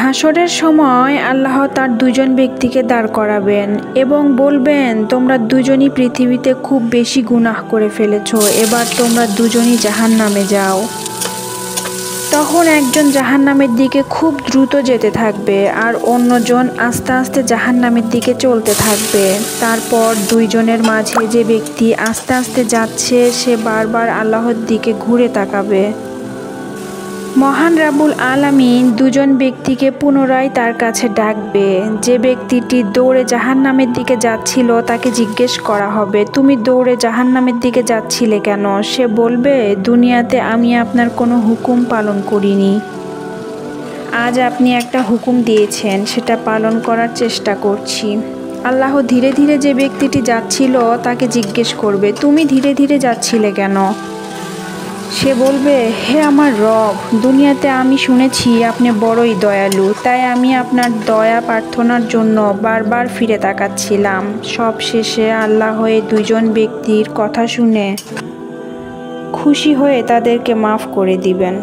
হাসরের সময় আল্লাহ তার দুজন ব্যক্তিকে দাঁড় করাবেন এবং বলবেন, তোমরা দুজনই পৃথিবীতে খুব বেশি গুনাহ করে ফেলেছো, এবার তোমরা দুজনই জাহান্নামে যাও। তখন একজন জাহান্নামের দিকে খুব দ্রুত যেতে থাকবে আর অন্যজন আস্তে আস্তে জাহান্নামের দিকে চলতে থাকবে। তারপর দুইজনের মাঝে যে ব্যক্তি আস্তে আস্তে যাচ্ছে সে বারবার আল্লাহর দিকে ঘুরে তাকাবে। মহান রাব্বুল আলামিন দুজন ব্যক্তিকে পুনরায় তার কাছে ডাকবে। যে ব্যক্তিটি দৌড়ে জাহান্নামের দিকে যাচ্ছিল তাকে জিজ্ঞেস করা হবে, তুমি দৌড়ে জাহান্নামের দিকে যাচ্ছিলে কেন? সে বলবে, দুনিয়াতে আমি আপনার কোনো হুকুম পালন করিনি। আজ আপনি একটা হুকুম দিয়েছেন, সেটা পালন করার চেষ্টা করছি। আল্লাহ ধীরে ধীরে যে ব্যক্তিটি যাচ্ছিল তাকে জিজ্ঞেস করবে, তুমি ধীরে ধীরে যাচ্ছিলে কেন? সে বলবে, হে আমার রব, দুনিয়াতে আমি শুনেছি আপনি বড়ই দয়ালু, তাই আমি আপনার দয়া প্রার্থনার জন্য বারবার ফিরে তাকাচ্ছিলাম। সব শেষে আল্লাহ হয়ে দুজন ব্যক্তির কথা শুনে খুশি হয়ে তাদেরকে মাফ করে দিবেন।